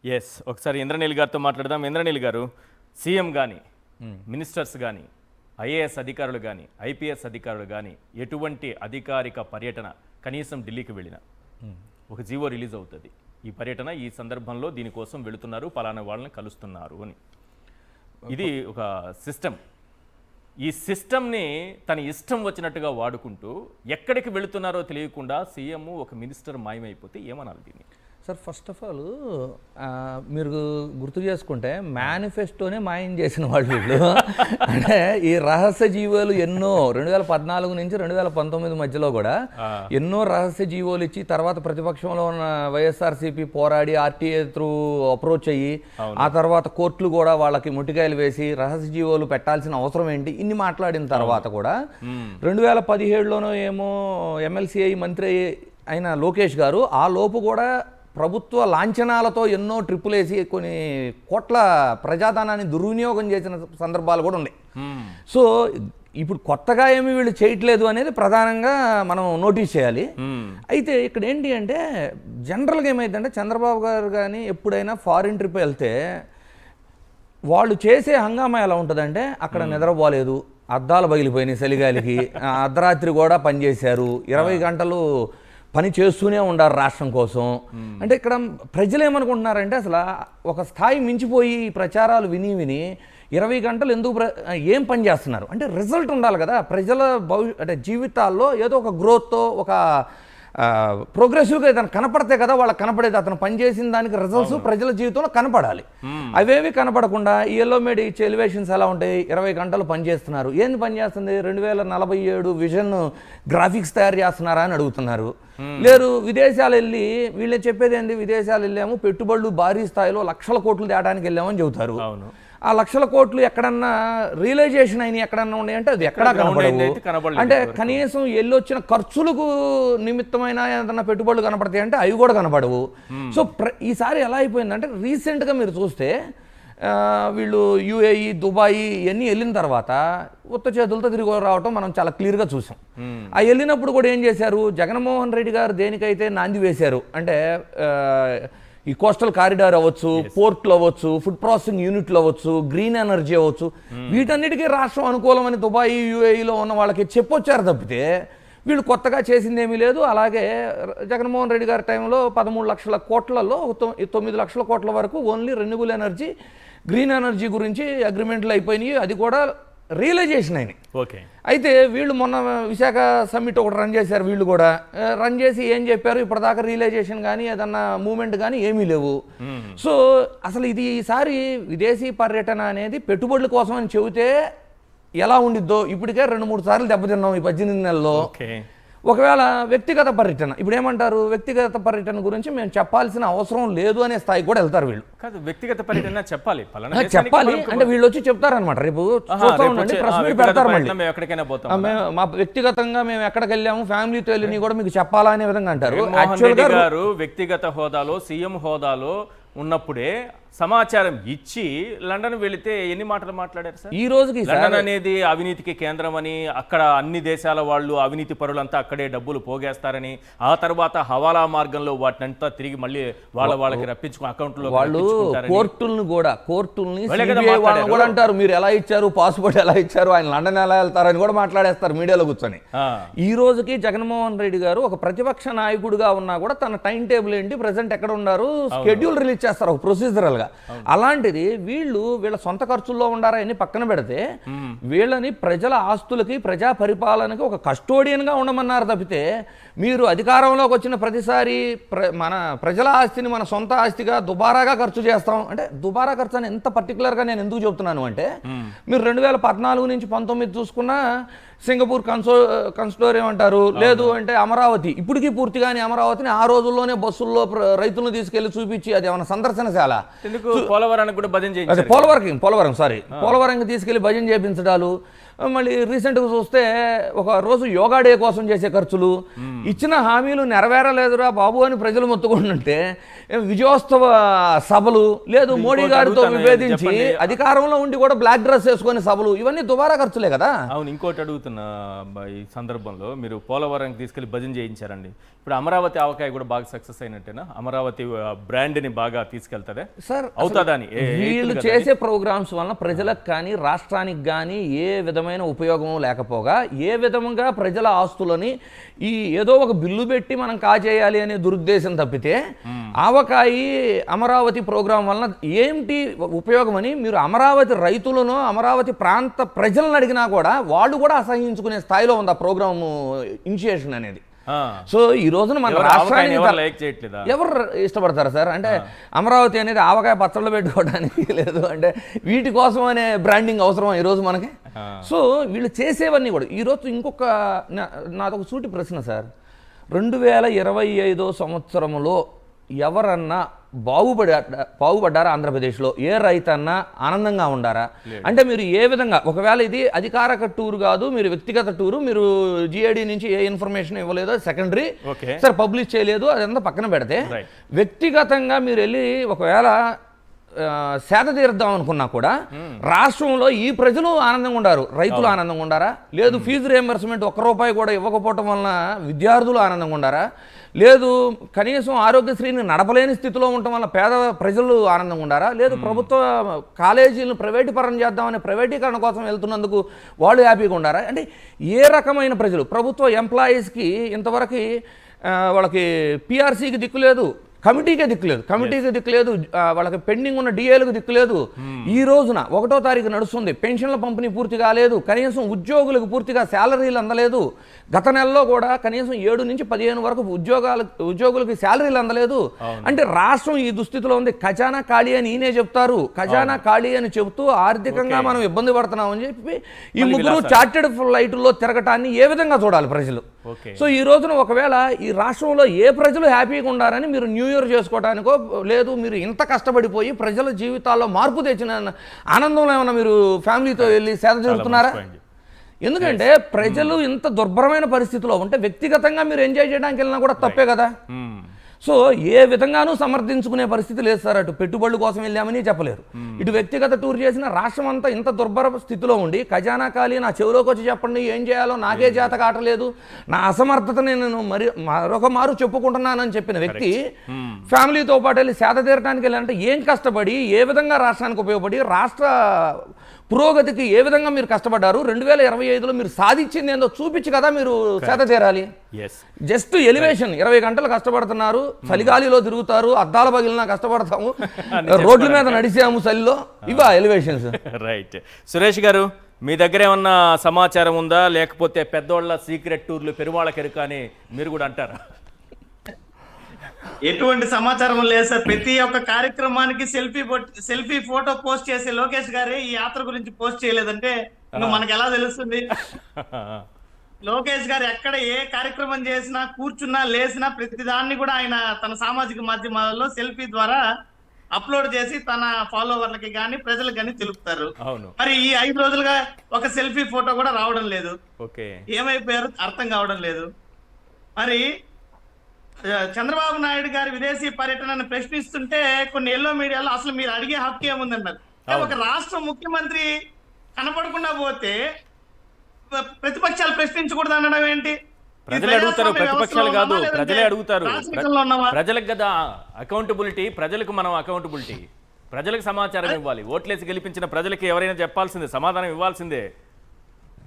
Yes, ఒకసారి ఇంద్రనీల్ గారితో మాట్లాడదాం. ఇంద్రనీల్ గారు, సీఎం కానీ, మినిస్టర్స్ కానీ, ఐఏఎస్ అధికారులు కానీ, ఐపీఎస్ అధికారులు కానీ ఎటువంటి అధికారిక పర్యటన కనీసం ఢిల్లీకి వెళ్ళిన ఒక జీవో రిలీజ్ అవుతుంది, ఈ పర్యటన ఈ సందర్భంలో దీనికోసం వెళుతున్నారు, పలానా వాళ్ళని కలుస్తున్నారు అని. ఇది ఒక సిస్టమ్. ఈ సిస్టమ్ని తన ఇష్టం వచ్చినట్టుగా వాడుకుంటూ ఎక్కడికి వెళుతున్నారో తెలియకుండా సీఎం ఒక మినిస్టర్ మాయమైపోతే ఏమనాలి దీన్ని? సార్, ఫస్ట్ ఆఫ్ ఆల్ మీరు గుర్తు చేసుకుంటే మేనిఫెస్టోనే మాయం చేసిన వాళ్ళు వీళ్ళు. అంటే ఈ రహస్య జీవోలు ఎన్నో 2014 నుంచి 2019 మధ్యలో కూడా ఎన్నో రహస్య జీవోలు ఇచ్చి తర్వాత ప్రతిపక్షంలో ఉన్న వైఎస్ఆర్సీపీ పోరాడి ఆర్టీఏ త్రూ అప్రోచ్ అయ్యి ఆ తర్వాత కోర్టులు కూడా వాళ్ళకి ముట్టికాయలు వేసి రహస్య జీవోలు పెట్టాల్సిన అవసరం ఏంటి ఇన్ని మాట్లాడిన తర్వాత కూడా 2017లోనో ఏమో ఎమ్మెల్సీఐ మంత్రి అయిన లోకేష్ గారు ఆ లోపు కూడా ప్రభుత్వ లాంఛనాలతో ఎన్నో ట్రిప్పులు వేసి కొన్ని కోట్ల ప్రజాధనాన్ని దుర్వినియోగం చేసిన సందర్భాలు కూడా ఉన్నాయి. సో ఇప్పుడు కొత్తగా ఏమి వీళ్ళు చేయట్లేదు అనేది ప్రధానంగా మనం నోటీస్ చేయాలి. అయితే ఇక్కడ ఏంటి అంటే జనరల్గా ఏమైందంటే చంద్రబాబు గారు కానీ ఎప్పుడైనా ఫారిన్ ట్రిప్ వెళ్తే వాళ్ళు చేసే హంగామా ఎలా ఉంటుందంటే అక్కడ నిద్రపోలేదు, అద్దాలు పగిలిపోయినాయి చలిగాలికి, అర్ధరాత్రి కూడా పనిచేశారు, 20 గంటలు పని చేస్తూనే ఉండారు రాష్ట్రం కోసం. అంటే ఇక్కడ ప్రజలు ఏమనుకుంటున్నారంటే అసలు ఒక స్థాయి మించిపోయి ప్రచారాలు విని 20 గంటలు ఎందుకు ఏం పని చేస్తున్నారు అంటే రిజల్ట్ ఉండాలి కదా. ప్రజల అంటే జీవితాల్లో ఏదో ఒక గ్రోత్తో ఒక ప్రోగ్రెసివ్గా ఏదైనా కనపడితే కదా వాళ్ళకి కనపడేది. అతను పనిచేసిన దానికి రిజల్ట్స్ ప్రజల జీవితంలో కనపడాలి. అవేవి కనపడకుండా ఈ ఎల్లో మీడియా ఇచ్చే ఎలివేషన్స్ ఎలా ఉంటాయి, 20 గంటలు పనిచేస్తున్నారు. ఏంది పని చేస్తుంది, 2047 విజన్ గ్రాఫిక్స్ తయారు చేస్తున్నారా అని అడుగుతున్నారు. లేరు విదేశాలు వెళ్ళి వీళ్ళే చెప్పేది ఏంది, విదేశాలు వెళ్ళాము పెట్టుబడులు భారీ స్థాయిలో లక్షల కోట్లు తేడానికి వెళ్ళామని చెబుతారు. ఆ లక్షల కోట్లు ఎక్కడన్నా రియలైజేషన్ అయినాయి ఎక్కడన్నా ఉన్నాయంటే అది ఎక్కడా కనపడవు. అంటే కనీసం వెళ్ళొచ్చిన ఖర్చులకు నిమిత్తమైన ఏదన్నా పెట్టుబడులు కనపడతాయి అంటే అవి కూడా కనపడవు. సో ఈసారి ఎలా అయిపోయిందంటే రీసెంట్గా మీరు చూస్తే వీళ్ళు యుఏఈ దుబాయ్ ఇవన్నీ వెళ్ళిన తర్వాత ఉత్త చేతులతో తిరిగి రావటం మనం చాలా క్లియర్గా చూసాం. ఆ వెళ్ళినప్పుడు కూడా ఏం చేశారు, జగన్మోహన్ రెడ్డి గారు దేనికైతే నాంది వేశారు అంటే ఈ కోస్టల్ కారిడార్ అవ్వచ్చు, పోర్ట్లు అవ్వచ్చు, ఫుడ్ ప్రాసెసింగ్ యూనిట్లు అవ్వచ్చు, గ్రీన్ ఎనర్జీ అవ్వచ్చు, వీటన్నిటికీ రాష్ట్రం అనుకూలమని దుబాయ్ యుఏఈలో ఉన్న వాళ్ళకి చెప్పొచ్చారు తప్పితే వీళ్ళు కొత్తగా చేసింది ఏమీ లేదు. అలాగే జగన్మోహన్ రెడ్డి గారి టైంలో 13 లక్షల కోట్లలో 9 లక్షల కోట్ల వరకు only renewable energy, green energy గురించి అగ్రిమెంట్లు అయిపోయినాయి. అది కూడా రియలైజేషన్ అయినాయి. ఓకే. అయితే వీళ్ళు మొన్న విశాఖ సమ్మిట్ ఒకటి రన్ చేశారు. వీళ్ళు కూడా రన్ చేసి ఏం చెప్పారు, ఇప్పటిదాకా రియలైజేషన్ కానీ ఏదన్నా మూమెంట్ కానీ ఏమీ లేవు. సో అసలు ఇది ఈసారి విదేశీ పర్యటన అనేది పెట్టుబడుల కోసం అని చెబితే ఎలా ఉండిద్దో ఇప్పటికే 2-3 సార్లు దెబ్బతిన్నాం ఈ 18 నెలల్లో. ఒకవేళ వ్యక్తిగత పర్యటన ఇప్పుడు ఏమంటారు, వ్యక్తిగత పర్యటన గురించి మేము చెప్పాల్సిన అవసరం లేదు అనే స్థాయికి కూడా వెళ్తారు వీళ్ళు. కాదు, వ్యక్తిగత పర్యటన చెప్పాలి అంటే వీళ్ళు వచ్చి చెప్తారనమాట, రేపు ప్రెస్ మీట్ పెడతారు మళ్ళీ, మా వ్యక్తిగతంగా మేము ఎక్కడికి వెళ్ళాము ఫ్యామిలీతో వెళ్ళి కూడా మీకు చెప్పాలా అనే విధంగా అంటారు. గారు వ్యక్తిగత హోదాలో సీఎం హోదాలో ఉన్నప్పుడే సమాచారం ఇచ్చి లండన్ వెళితే ఎన్ని మాటలు మాట్లాడారు సార్? ఈ రోజుకి లండన్ అనేది అవినీతికి కేంద్రం అని, అక్కడ అన్ని దేశాల వాళ్ళు అవినీతి పరులంతా అక్కడే డబ్బులు పోగేస్తారని, ఆ తర్వాత హవాలా మార్గంలో వాటినంతా తిరిగి మళ్ళీ వాళ్ళకి రప్పించుకుని అకౌంట్లో వాళ్ళు కోర్టుల్ని కూడా అంటారు మీరు ఎలా ఇచ్చారు, పాస్పోర్ట్ ఎలా ఇచ్చారు, ఆయన లండన్ ఎలా వెళ్తారని కూడా మాట్లాడేస్తారు మీడియాలో కూర్చొని. ఈ రోజుకి జగన్మోహన్ రెడ్డి గారు ఒక ప్రతిపక్ష నాయకుడిగా ఉన్నా కూడా తన టైం టేబుల్ ఏంటి, ప్రెసెంట్ ఎక్కడ ఉన్నారు, స్కెడ్యూల్ రిలీజ్ చేస్తారు ఒక ప్రొసీజరల్ గా. అలాంటిది వీళ్ళ సొంత ఖర్చుల్లో ఉండారా అని పక్కన పెడితే వీళ్ళని ప్రజల ఆస్తులకి ప్రజా పరిపాలనకి ఒక కస్టోడియన్ గా ఉండమన్నారు తప్పితే మీరు అధికారంలోకి వచ్చిన ప్రతిసారి మన ప్రజల ఆస్తిని మన సొంత ఆస్తిగా దుబారాగా ఖర్చు చేస్తాం అంటే, దుబారా ఖర్చు అని ఎంత పర్టికులర్గా నేను ఎందుకు చెప్తున్నాను అంటే మీరు 2014 నుంచి 19 చూసుకున్నా సింగపూర్ కన్సోర్టియం అంటారు, లేదు అంటే అమరావతి ఇప్పటికీ పూర్తిగానే అమరావతిని ఆ రోజుల్లోనే బస్సుల్లో రైతులను తీసుకెళ్లి చూపించి అది ఏమైనా సందర్శనశాల, పోలవరానికి కూడా భజన పోలవరం తీసుకెళ్లి భజన చేయించడాలు, మళ్ళీ రీసెంట్గా చూస్తే ఒక రోజు యోగా డే కోసం చేసే ఖర్చులు, ఇచ్చిన హామీలు నెరవేరలేదురా బాబు అని ప్రజలు మొత్తుకుంటుంటే విజయోత్సవ సభలు, లేదు మోడీ గారితో విభేదించి అధికారంలో ఉండి కూడా బ్లాక్ డ్రెస్ వేసుకునే సభలు, ఇవన్నీ దుబారా ఖర్చులే కదా. అవును, ఇంకోటి అడుగుతున్నా ఈ సందర్భంలో, మీరు పోలవరంకి తీసుకెళ్లి భజన చేయించారండి. ఇప్పుడు అమరావతి ఆవకాయ కూడా బాగా సక్సెస్ అయినట్టేనా? అమరావతి బ్రాండ్ని బాగా తీసుకెళ్తారా సార్? అవుతుందా అని వీళ్ళు చేసే ప్రోగ్రామ్స్ వలన ప్రజలకు కానీ రాష్ట్రానికి కానీ ఏ విధమైన ఉపయోగం లేకపోగా, ఏ విధంగా ప్రజల ఆస్తులని ఈ ఏదో ఒక బిల్లు పెట్టి మనం కాజేయాలి అనే దురుద్దేశం తప్పితే ఆవకాయి అమరావతి ప్రోగ్రాం వలన ఏంటి ఉపయోగం అని మీరు అమరావతి రైతులను, అమరావతి ప్రాంత ప్రజలను అడిగినా కూడా వాళ్ళు కూడా అసహించుకునే స్థాయిలో ఉంది ఆ ప్రోగ్రామ్ ఇనిషియేషన్ అనేది. సో ఈ రోజున మన రాష్ట్రాన్ని ఎవరు ఇష్టపడతారు సార్? అంటే అమరావతి అనేది ఆవకాయ పచ్చళ్ళు పెట్టుకోవడానికి లేదు అంటే వీటి కోసం అనే బ్రాండింగ్ అవసరం ఈరోజు మనకి. సో వీళ్ళు చేసేవన్నీ కూడా ఈరోజు ఇంకొక నాదొక సూటి ప్రశ్న సార్, 2025 సంవత్సరంలో ఎవరన్నా బాగుపడ్డారా ఆంధ్రప్రదేశ్లో? ఏ రైతన్నా ఆనందంగా ఉండారా? అంటే మీరు ఏ విధంగా, ఒకవేళ ఇది అధికారిక టూర్ కాదు, మీరు వ్యక్తిగత టూరు, మీరు జిఐడి నుంచి ఏ ఇన్ఫర్మేషన్ ఇవ్వలేదో సెకండరీ సార్, పబ్లిష్ చేయలేదు, అదంతా పక్కన పెడితే వ్యక్తిగతంగా మీరు వెళ్ళి ఒకవేళ సేద తీరుద్దాం అనుకున్నా కూడా రాష్ట్రంలో ఈ ప్రజలు ఆనందంగా ఉండారు, రైతులు ఆనందంగా ఉండారా? లేదు ఫీజు రియంబర్స్మెంట్ ₹1 కూడా ఇవ్వకపోవటం వలన విద్యార్థులు ఆనందంగా ఉండారా? లేదు కనీసం ఆరోగ్యశ్రీని నడపలేని స్థితిలో ఉండటం వల్ల పేద ప్రజలు ఆనందంగా ఉండారా? లేదు ప్రభుత్వ కాలేజీలను ప్రైవేటీకరణ చేద్దామనే ప్రైవేటీకరణ కోసం వెళ్తున్నందుకు వాళ్ళు హ్యాపీగా ఉండారా? అంటే ఏ రకమైన ప్రజలు? ప్రభుత్వ ఎంప్లాయీస్కి ఇంతవరకు వాళ్ళకి పిఆర్సీకి దిక్కు లేదు, కమిటీకే దిక్కు లేదు, వాళ్ళకి పెండింగ్ ఉన్న డిఏలకు దిక్కు లేదు. ఈ రోజున 1వ తారీఖు నడుస్తుంది, పెన్షన్ల పంపిణీ పూర్తి కాలేదు, కనీసం ఉద్యోగులకు పూర్తిగా శాలరీలు అందలేదు. గత నెలలో కూడా కనీసం 7 నుంచి 15 వరకు ఉద్యోగులకి శాలరీలు అందలేదు. అంటే రాష్ట్రం ఈ దుస్థితిలో ఉంది. ఖజానా ఖాళీ అని ఈయనే చెప్తారు, ఖజానా ఖాళీ అని చెబుతూ ఆర్థికంగా మనం ఇబ్బంది పడుతున్నామని చెప్పి ఈ ముగ్గురు చార్టెడ్ ఫ్లైట్లో తిరగటాన్ని ఏ విధంగా చూడాలి ప్రజలు? సో ఈ రోజున ఒకవేళ ఈ రాష్ట్రంలో ఏ ప్రజలు హ్యాపీగా ఉండారని మీరు న్యూ ఇయర్ చేసుకోవడానికో, లేదు మీరు ఇంత కష్టపడిపోయి ప్రజల జీవితాల్లో మార్పు తెచ్చిన ఆనందంలో ఏమన్నా మీరు ఫ్యామిలీతో వెళ్ళి సేద తీరుతున్నారా? ఎందుకంటే ప్రజలు ఇంత దుర్భరమైన పరిస్థితిలో ఉంటే వ్యక్తిగతంగా మీరు ఎంజాయ్ చేయడానికి వెళ్ళినా కూడా తప్పే కదా. సో ఏ విధంగానూ సమర్థించుకునే పరిస్థితి లేదు సార్. అటు పెట్టుబడుల కోసం వెళ్ళామని చెప్పలేరు, ఇటు వ్యక్తిగత టూర్ చేసిన రాష్ట్రం అంతా ఇంత దుర్భర స్థితిలో ఉండి ఖజానా ఖాళీ, నా చెవిలోకి వచ్చి చెప్పండి ఏం చేయాలో నాకే చేత కావట్లేదు, నా అసమర్థతని నేను మరొక మారు చెప్పుకుంటున్నానని చెప్పిన వ్యక్తి ఫ్యామిలీతో పాటు వెళ్ళి సేద తీరడానికి వెళ్ళాలంటే ఏం కష్టపడి, ఏ విధంగా రాష్ట్రానికి ఉపయోగపడి, రాష్ట్ర పురోగతికి ఏ విధంగా మీరు కష్టపడ్డారు, 2025లో మీరు సాధించింది ఏందో చూపించి కదా మీరు సేద తీరాలి. జస్ట్ ఎలివేషన్, 20 గంటలు కష్టపడుతున్నారు, చలిగాలిలో తిరుగుతారు, అద్దాల పగిలినా కష్టపడతాము, రోడ్ల మీద నడిచాము చలిలో, ఇవా ఎలివేషన్స్? రైట్. సురేష్ గారు, మీ దగ్గర ఏమన్నా సమాచారం ఉందా, లేకపోతే పెద్దోళ్ళ సీక్రెట్ టూర్లు పెరుమాళకెరుక అని మీరు కూడా అంటారా? ఎటువంటి సమాచారం లేదు సార్. ప్రతి ఒక్క కార్యక్రమానికి సెల్ఫీ ఫోటో పోస్ట్ చేసే లోకేష్ గారే ఈ యాత్ర గురించి పోస్ట్ చేయలేదంటే మనకు ఎలా తెలుస్తుంది? లోకేష్ గారు ఎక్కడ ఏ కార్యక్రమం చేసినా, కూర్చున్నా, లేచినా ప్రతి దాన్ని కూడా ఆయన తన సామాజిక మాధ్యమాలలో సెల్ఫీ ద్వారా అప్లోడ్ చేసి తన ఫాలోవర్లకి కానీ ప్రజలకు కానీ తెలుపుతారు. మరి ఈ 5 రోజులుగా ఒక సెల్ఫీ ఫోటో కూడా రావడం లేదు. ఏమైపోయారు అర్థం కావడం లేదు. మరి చంద్రబాబు నాయుడు గారి విదేశీ పర్యటనను ప్రశ్నిస్తుంటే కొన్ని ఎల్లో మీడియాలో అసలు మీరు అడిగే హక్కు ఏముందన్నారు. ఒక రాష్ట్ర ముఖ్యమంత్రి కనపడకుండా పోతే ప్రతిపక్షాలు ప్రశ్నించకూడదు అనడం ఏంటి? ప్రజలే అడుగుతారు, ప్రతిపక్షాలు కాదు, ప్రజలే అడుగుతారు. ప్రజలకు కదా అకౌంటబిలిటీ, ప్రజలకు మనం అకౌంటబిలిటీ, ప్రజలకు సమాచారం ఇవ్వాలి. ఓట్లేసి గెలిపించిన ప్రజలకి ఎవరైనా చెప్పాల్సిందే, సమాధానం ఇవ్వాల్సిందే.